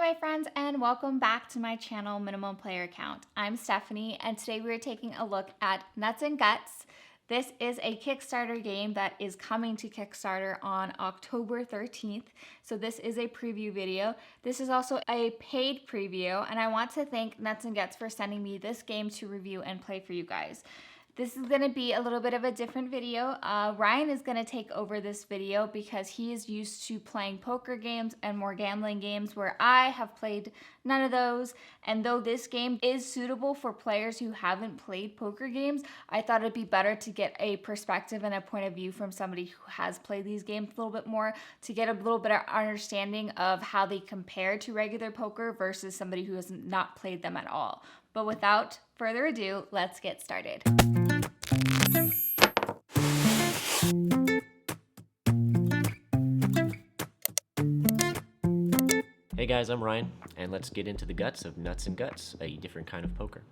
my friends, and welcome back to my channel, Minimum Player Count. I'm Stephanie, and today we're taking a look at Nuts and Guts. This is a Kickstarter game that is coming to Kickstarter on October 13th. So this is a preview video. This is also a paid preview, and I want to thank Nuts and Guts for sending me this game to review and play for you guys. This is going to be a little bit of a different video. Ryan is going to take over this video because he is used to playing poker games and more gambling games where I have played none of those. And though this game is suitable for players who haven't played poker games, I thought it'd be better to get a perspective and a point of view from somebody who has played these games a little bit more to get a little bit of understanding of how they compare to regular poker versus somebody who has not played them at all. But without further ado, let's get started. Hey guys, I'm Ryan, and let's get into the guts of Nuts and Guts, a different kind of poker.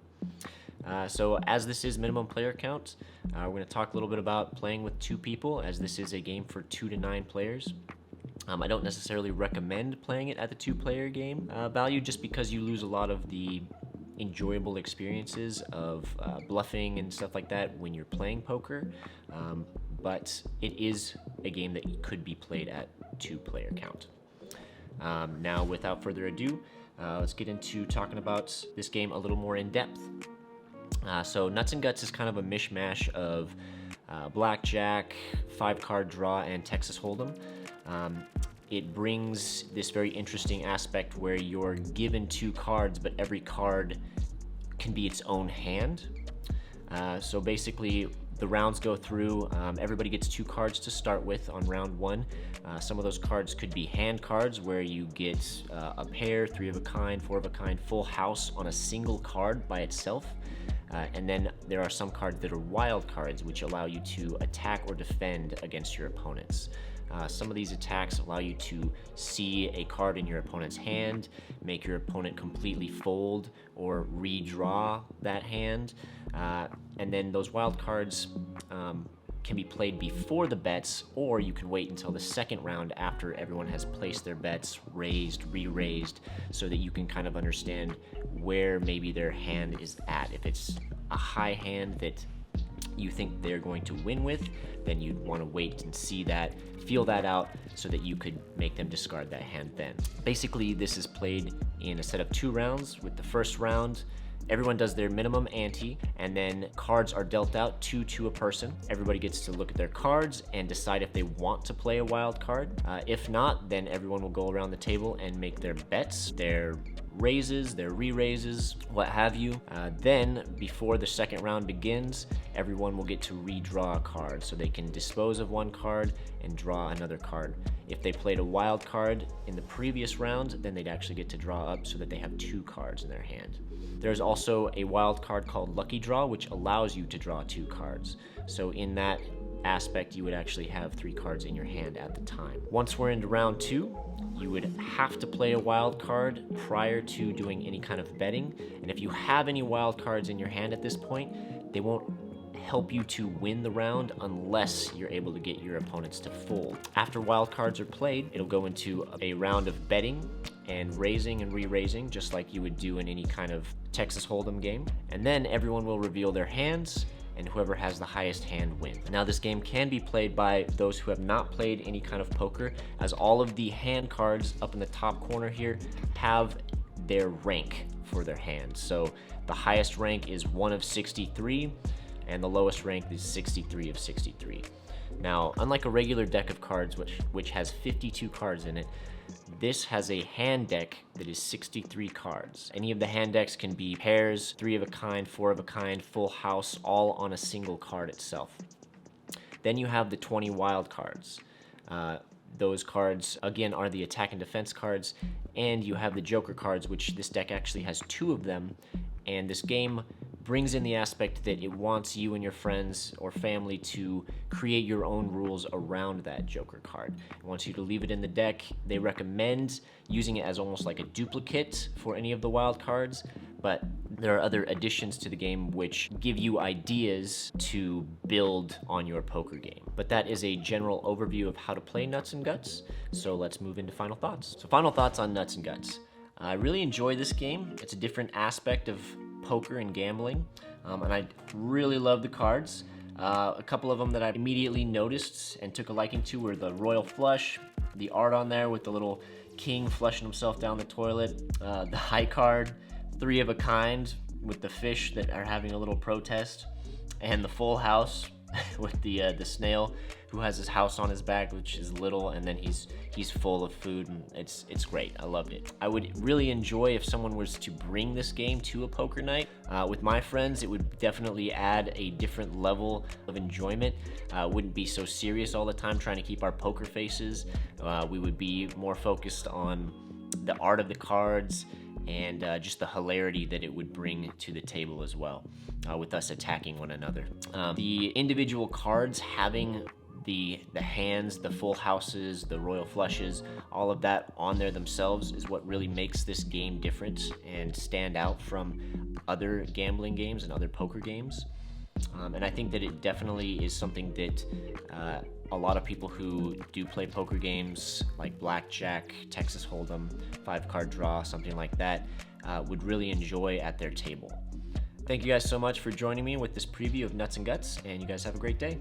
So as this is minimum player count, we're going to talk a little bit about playing with two people, as this is a game for 2 to 9 players. I don't necessarily recommend playing it at the 2-player game value just because you lose a lot of the enjoyable experiences of bluffing and stuff like that when you're playing poker, but it is a game that could be played at 2-player count. Now, without further ado, let's get into talking about this game a little more in depth. So Nuts and Guts is kind of a mishmash of blackjack, 5-card draw, and Texas Hold'em. It brings this very interesting aspect where you're given 2 cards, but every card can be its own hand. So basically, the rounds go through, everybody gets 2 cards to start with on round 1. Some of those cards could be hand cards where you get a pair, 3 of a kind, 4 of a kind, full house on a single card by itself. And then there are some cards that are wild cards which allow you to attack or defend against your opponents. Some of these attacks allow you to see a card in your opponent's hand, make your opponent completely fold or redraw that hand, and then those wild cards can be played before the bets, or you can wait until the second round after everyone has placed their bets, raised, re-raised, so that you can kind of understand where maybe their hand is at. If it's a high hand that you think they're going to win with, then you'd want to wait and see that, feel that out, so that you could make them discard that hand then. Basically, this is played in a set of 2 rounds. With the first round, everyone does their minimum ante, and then cards are dealt out 2 to a person. Everybody gets to look at their cards and decide if they want to play a wild card. If not, then everyone will go around the table and make their bets, their raises, their re-raises, what have you. Then, before the second round begins, everyone will get to redraw a card, so they can dispose of 1 card and draw another card. If they played a wild card in the previous round, then they'd actually get to draw up so that they have 2 cards in their hand. There's also a wild card called Lucky Draw, which allows you to draw 2 cards. So in that aspect, you would actually have 3 cards in your hand at the time. Once we're into round 2, you would have to play a wild card prior to doing any kind of betting. And if you have any wild cards in your hand at this point, they won't help you to win the round unless you're able to get your opponents to fold. After wild cards are played, it'll go into a round of betting and raising and re-raising, just like you would do in any kind of Texas Hold'em game. And then everyone will reveal their hands, and whoever has the highest hand wins. Now, this game can be played by those who have not played any kind of poker, as all of the hand cards up in the top corner here have their rank for their hands. So the highest rank is 1 of 63, and the lowest rank is 63 of 63. Now, unlike a regular deck of cards, which has 52 cards in it, this has a hand deck that is 63 cards. Any of the hand decks can be pairs, 3 of a kind, 4 of a kind, full house, all on a single card itself. Then you have the 20 wild cards. Those cards, again, are the attack and defense cards, and you have the joker cards, which this deck actually has 2 of them, and this game brings in the aspect that it wants you and your friends or family to create your own rules around that joker card. It wants you to leave it in the deck. They recommend using it as almost like a duplicate for any of the wild cards, but there are other additions to the game which give you ideas to build on your poker game. But that is a general overview of how to play Nuts and Guts, so let's move into final thoughts. So final thoughts on Nuts and Guts. I really enjoy this game. It's a different aspect of poker and gambling, and I really love the cards. A couple of them that I immediately noticed and took a liking to were the Royal Flush, the art on there with the little king flushing himself down the toilet, the High card, Three of a Kind with the fish that are having a little protest, and the Full House with the snail who has his house on his back, which is little, and then he's full of food, and it's great. I love it. I would really enjoy if someone was to bring this game to a poker night with my friends. It would definitely add a different level of enjoyment. Wouldn't be so serious all the time trying to keep our poker faces. We would be more focused on the art of the cards and just the hilarity that it would bring to the table as well, with us attacking one another. The individual cards having the hands, the full houses, the royal flushes, all of that on there themselves is what really makes this game different and stand out from other gambling games and other poker games. And I think that it definitely is something that a lot of people who do play poker games like blackjack, Texas Hold'em, 5-card draw, something like that, would really enjoy at their table. Thank you guys so much for joining me with this preview of Nuts and Guts, and you guys have a great day.